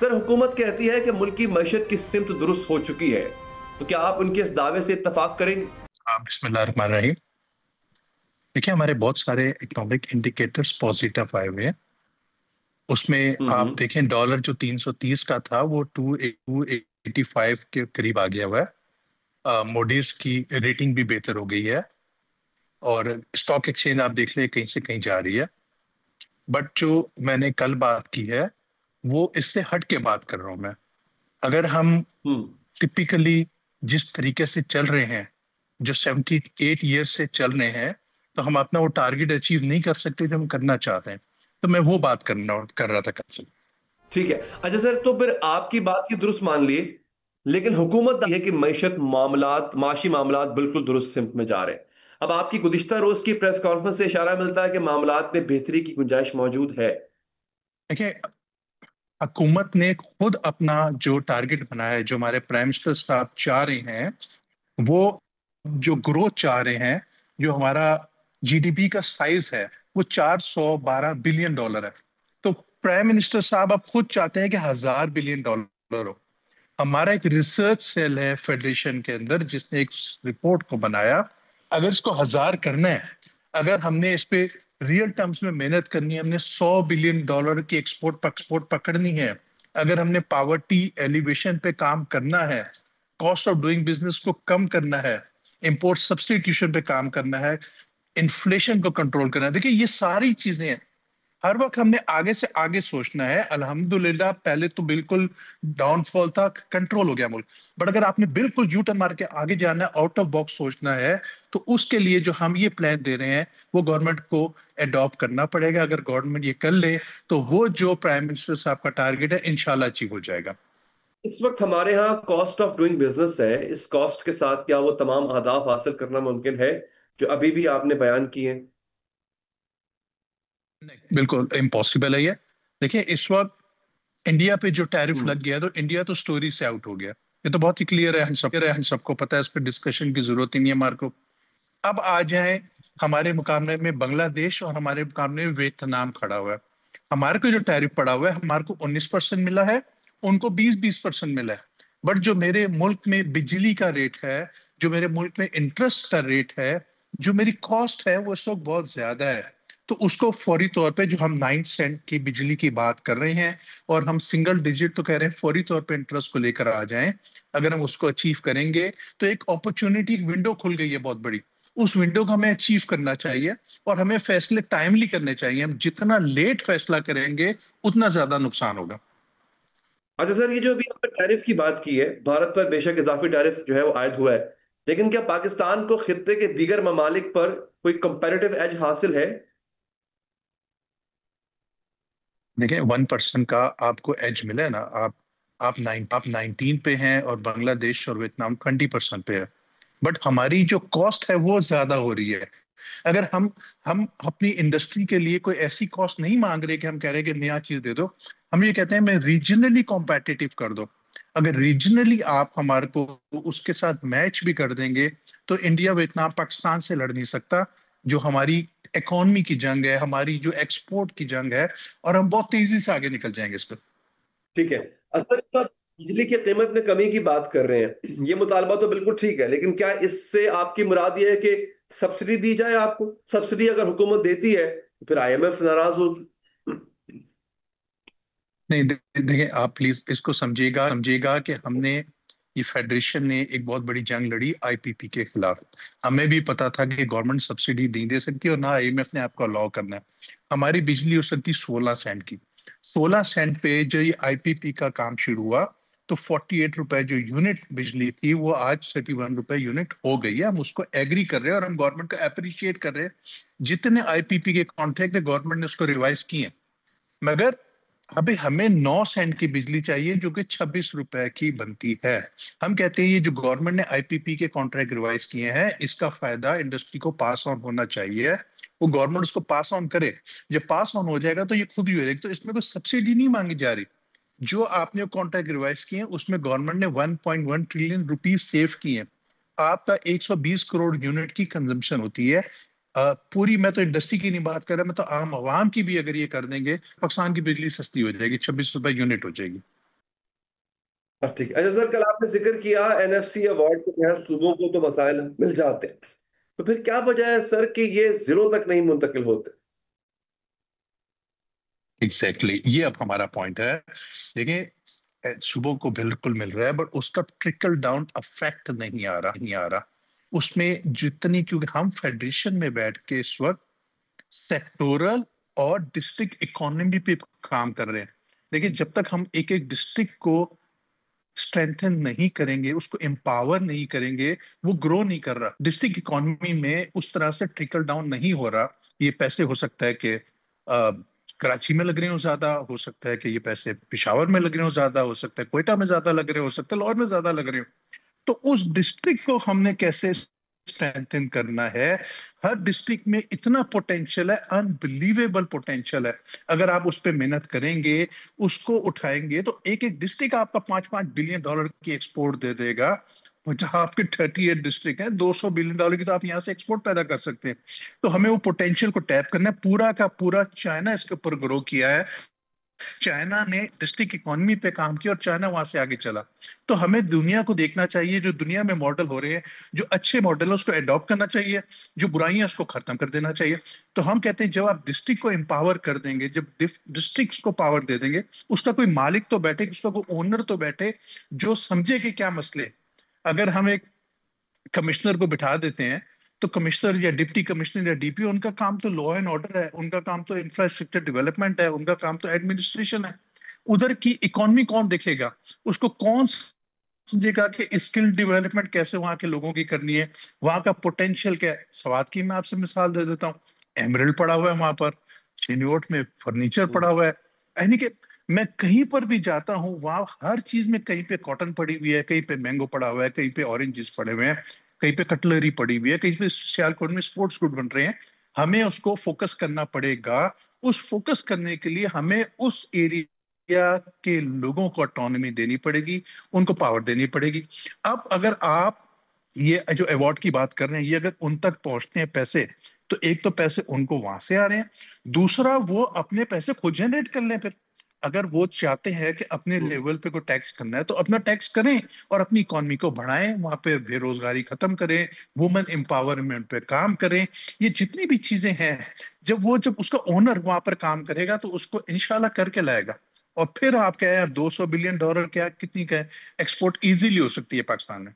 Sir, हुकूमत कहती है कि मुल्क की मईशत की सिमत दुरुस्त हो चुकी है, तो क्या आप उनके इस दावे से इत्तफाक करेंगे? हाँ, बिस्मिल्लाहिर्रहमानिर्रहीम। देखिए, हमारे बहुत सारे इकोनॉमिक इंडिकेटर्स पॉजिटिव आए हुए हैं। उसमें आप हम्म। देखें, डॉलर जो 330 का था वो 285 के करीब आ गया हुआ है। मोडीज की रेटिंग भी बेहतर हो गई है और स्टॉक एक्सचेंज आप देख लें कहीं से कहीं जा रही है। बट जो मैंने कल बात की है वो इससे हट के बात कर रहा हूं मैं। अगर हम हम्म। टिपिकली जिस तरीके से चल रहे हैं, जो 78 ईयर से चल रहे हैं, तो हम अपना वो टारगेट अचीव नहीं कर सकते जो हम करना चाहते हैं। तो मैं वो बात कर रहा था कल से। ठीक है। अच्छा सर, तो फिर आपकी बात की दुरुस्त मान लिए, लेकिन हुकूमत दावी है कि मईशत मामलात माशी मामलात बिल्कुल दुरुस्त सिमत में जा रहे हैं। अब आपकी गुज़िश्ता रोज की प्रेस कॉन्फ्रेंस से इशारा मिलता है कि मामलात में बेहतरी की गुंजाइश मौजूद है। देखिए, हुकूमत ने खुद अपना जो टारगेट बनाया है, जो हमारे प्राइम मिनिस्टर साहब चाह रहे हैं, वो जो ग्रोथ चाह रहे हैं, जो हमारा जीडीपी का साइज है वो 412 बिलियन डॉलर है। तो प्राइम मिनिस्टर साहब अब खुद चाहते हैं कि 1000 बिलियन डॉलर हो। हमारा एक रिसर्च सेल है फेडरेशन के अंदर जिसने एक रिपोर्ट को बनाया। अगर इसको 1000 करना है, अगर हमने इस पे रियल टर्म्स में मेहनत करनी है, हमने 100 बिलियन डॉलर की एक्सपोर्ट पकड़नी है, अगर हमने पावर्टी एलिवेशन पे काम करना है, कॉस्ट ऑफ डूइंग बिजनेस को कम करना है, इंपोर्ट सब्स्टिट्यूशन पे काम करना है, इन्फ्लेशन को कंट्रोल करना है, देखिए ये सारी चीजें हैं। हर वक्त हमने आगे से आगे सोचना है। अल्हम्दुलिल्लाह पहले तो बिल्कुल डाउनफॉल था, कंट्रोल हो गया मुल्क। बट अगर आपने बिल्कुल यू टर्न मार के आगे जाना है, आउट ऑफ बॉक्स सोचना है, तो उसके लिए जो हम ये प्लान दे रहे हैं वो गवर्नमेंट को अडॉप्ट करना पड़ेगा। अगर गवर्नमेंट ये कर ले तो वो जो प्राइम मिनिस्टर साहब का टारगेट है इंशाल्लाह अचीव हो जाएगा। इस वक्त हमारे यहाँ कॉस्ट ऑफ डूइंग बिजनेस है, इस कॉस्ट के साथ क्या वो तमाम अहदाफ हासिल करना मुमकिन है जो अभी भी आपने बयान किए हैं? नहीं, बिल्कुल इम्पॉसिबल है ये। देखिए, इस वक्त इंडिया पे जो टैरिफ हम्म। लग गया तो इंडिया तो स्टोरी से आउट हो गया। ये तो बहुत ही क्लियर है, हम सबको पता है, इस पर डिस्कशन की जरूरत ही नहीं है हमारे को। अब आ जाए, हमारे मुकाबले में बांग्लादेश और हमारे मुकाबले में वियतनाम खड़ा हुआ है। हमारे को जो टैरिफ पड़ा हुआ है, हमारे को 19% मिला है, उनको 20-20% मिला है। बट जो मेरे मुल्क में बिजली का रेट है, जो मेरे मुल्क में इंटरेस्ट का रेट है, जो मेरी कॉस्ट है, वो इस वक्त बहुत ज्यादा है। तो उसको फौरी तौर पे, जो हम 9 सेंट की बिजली की बात कर रहे हैं और हम सिंगल डिजिट तो कह रहे हैं, फौरी तौर पे इंटरेस्ट को लेकर आ जाएं। अगर हम उसको अचीव करेंगे तो एक अपॉर्चुनिटी, एक विंडो खुल गई है बहुत बड़ी। उस विंडो को हमें अचीव करना चाहिए और हमें फैसले टाइमली करने चाहिए। हम जितना लेट फैसला करेंगे उतना ज्यादा नुकसान होगा। अच्छा सर, ये जो अभी आपने टैरिफ की बात की है, भारत पर बेशक इजाफी टैरिफ जो है वो आयद हुआ है, लेकिन क्या पाकिस्तान को खित्ते के दीगर ममालिक पर कोई कंपैरेटिव एज हासिल है? देखिए, 1% का आपको एज मिले ना, आप 19 पे हैं और बांग्लादेश और वियतनाम 20% पे है। बट हमारी जो कॉस्ट है वो ज्यादा हो रही है। अगर हम अपनी इंडस्ट्री के लिए कोई ऐसी कॉस्ट नहीं मांग रहे कि हम कह रहे हैं कि नया चीज दे दो। हम ये कहते हैं मैं रीजनली कॉम्पिटिटिव कर दो। अगर रीजनली आप हमारे को उसके साथ मैच भी कर देंगे, तो इंडिया वियतनाम पाकिस्तान से लड़ नहीं सकता। जो हमारी इकोनॉमी की जंग है, हमारी जो एक्सपोर्ट की जंग है, और हम बहुत तेजी से आगे निकल जाएंगे इस पर। ठीक है। असल में आप बिजली की कीमत में कमी की बात कर रहे हैं, ये मुतालबा तो बिल्कुल ठीक है, लेकिन क्या इससे आपकी मुराद ये है कि सब्सिडी दी जाए आपको? सब्सिडी अगर हुकूमत देती है तो फिर आईएमएफ नाराज होगी। नहीं, देखिए, आप प्लीज इसको समझिएगा समझिएगा कि हमने, ये फेडरेशन ने एक बहुत बड़ी जंग लड़ी आईपीपी के खिलाफ। हमें भी पता था कि गवर्नमेंट सब्सिडी नहीं दे सकती और ना आईएमएफ ने आपको अलाउ करना है। हमारी बिजली हो सकती 16 सेंट की। 16 सेंट पे जो ये आईपीपी का काम शुरू हुआ, तो 48 रुपए जो यूनिट बिजली थी वो आज 31 रुपए यूनिट हो गई है। हम उसको एग्री कर रहे हैं और हम गवर्नमेंट को अप्रिशिएट कर रहे हैं। जितने आईपीपी के कॉन्ट्रैक्ट है गवर्नमेंट ने उसको रिवाइज किए हैं। मगर अभी हमें 9 सेंट की बिजली चाहिए जो कि 26 रुपए की बनती है। हम कहते हैं ये जो गवर्नमेंट ने आईपीपी के कॉन्ट्रैक्ट रिवाइज किए हैं, इसका फायदा इंडस्ट्री को पास ऑन होना चाहिए। वो गवर्नमेंट उसको पास ऑन करे। जब पास ऑन हो जाएगा तो ये खुद ही हो जाएगा। तो इसमें कोई सब्सिडी नहीं मांगी जा रही। जो आपने कॉन्ट्रैक्ट रिवाइज किए हैं उसमें गवर्नमेंट ने 1.1 ट्रिलियन रुपीज सेव किए हैं। आपका 120 करोड़ यूनिट की कंजम्पशन होती है। पूरी, मैं तो इंडस्ट्री की नहीं बात कर रहा, मैं तो आम आवाम की भी अगर ये कर देंगे, पाकिस्तान की बिजली सस्ती हो जाएगी, 26 रुपए यूनिट हो जाएगी। ठीक है। अच्छा सर, कल आपने जिक्र किया एनएफसी अवार्ड के तहत सूबों को तो मसाइल मिल जाते हैं, तो फिर क्या वजह है सर कि ये जिलों तक नहीं मुंतकिल होते? एग्जैक्टली ये अब हमारा पॉइंट है। देखिए, सूबों को बिल्कुल मिल रहा है, बट उसका ट्रिकल डाउन अफेक्ट नहीं आ रहा उसमें जितनी, क्योंकि हम फेडरेशन में बैठ के इस वक्त सेक्टोरल और डिस्ट्रिक्ट इकोनॉमी पे काम कर रहे हैं। देखिए, जब तक हम एक एक डिस्ट्रिक्ट को स्ट्रेंथन नहीं करेंगे, उसको एम्पावर नहीं करेंगे, वो ग्रो नहीं कर रहा। डिस्ट्रिक्ट इकोनॉमी में उस तरह से ट्रिकल डाउन नहीं हो रहा। ये पैसे हो सकता है कि कराची में लग रहे हो ज्यादा, हो सकता है कि ये पैसे पिशावर में लग रहे हो ज्यादा, हो सकता है कोयटा में ज्यादा लग रहे हो सकता है लाहौर में ज्यादा लग रहे हो। तो उस डिस्ट्रिक्ट को हमने कैसे स्ट्रेंथन करना है। हर डिस्ट्रिक्ट में इतना पोटेंशियल है, अनबिलीवेबल पोटेंशियल है। अगर आप उस पर मेहनत करेंगे, उसको उठाएंगे, तो एक एक डिस्ट्रिक्ट आपका 5-5 बिलियन डॉलर की एक्सपोर्ट दे देगा। और जहां आपके 38 डिस्ट्रिक्ट हैं, 200 बिलियन डॉलर की तो आप यहाँ से एक्सपोर्ट पैदा कर सकते हैं। तो हमें वो पोटेंशियल को टैप करना है। पूरा का पूरा चाइना इसके ऊपर ग्रो किया है। चाइना ने डिस्ट्रिक्ट इकोनॉमी पे काम किया और चाइना वहां से आगे चला। तो हमें दुनिया को देखना चाहिए, जो दुनिया में मॉडल हो रहे हैं, जो अच्छे मॉडल है उसको अडॉप्ट करना चाहिए, जो बुराइयां उसको खत्म कर देना चाहिए। तो हम कहते हैं जब आप डिस्ट्रिक्ट को एम्पावर कर देंगे, जब डिस्ट्रिक्ट को पावर दे देंगे, उसका कोई मालिक तो बैठे, उसका कोई ओनर तो बैठे जो समझे कि क्या मसले। अगर हम एक कमिश्नर को बिठा देते हैं, तो कमिश्नर या डिप्टी कमिश्नर या डीपी, उनका काम तो लॉ एंड ऑर्डर है, उनका काम तो इंफ्रास्ट्रक्चर डेवलपमेंट है, उनका काम तो एडमिनिस्ट्रेशन है। उधर की इकोनॉमी कौन देखेगा? उसको कौन समझेगा कि स्किल डेवलपमेंट कैसे वहां के लोगों की करनी है, वहां का पोटेंशियल क्या है? स्वाद की मैं आपसे मिसाल दे देता हूँ। एमरल्ड पड़ा हुआ है वहां पर, चिन्योट में फर्नीचर पड़ा हुआ है, यानी कि मैं कहीं पर भी जाता हूँ वहां हर चीज में, कहीं पे कॉटन पड़ी हुई है, कहीं पे मैंगो पड़ा हुआ है, कहीं पे ऑरेंजेस पड़े हुए हैं, कहीं पे कटलरी पड़ी हुई है, कहीं पे सियालकोट में स्पोर्ट्स गुड बन रहे हैं। हमें उसको फोकस करना पड़ेगा। उस फोकस करने के लिए हमें उस एरिया के लोगों को ऑटोनॉमी देनी पड़ेगी, उनको पावर देनी पड़ेगी। अब अगर आप ये जो अवार्ड की बात कर रहे हैं, ये अगर उन तक पहुंचते हैं पैसे, तो एक तो पैसे उनको वहां से आ रहे हैं, दूसरा वो अपने पैसे खुद जनरेट कर लें फिर। अगर वो चाहते हैं कि अपने लेवल पे को टैक्स करना है, तो अपना टैक्स करें और अपनी इकोनॉमी को बढ़ाएं, वहां पे बेरोजगारी खत्म करें, वुमेन एम्पावरमेंट पे काम करें। ये जितनी भी चीजें हैं, जब उसका ओनर वहां पर काम करेगा, तो उसको इंशाल्लाह करके लाएगा। और फिर आप क्या है, 200 बिलियन डॉलर क्या कितनी का एक्सपोर्ट इजीली हो सकती है पाकिस्तान में।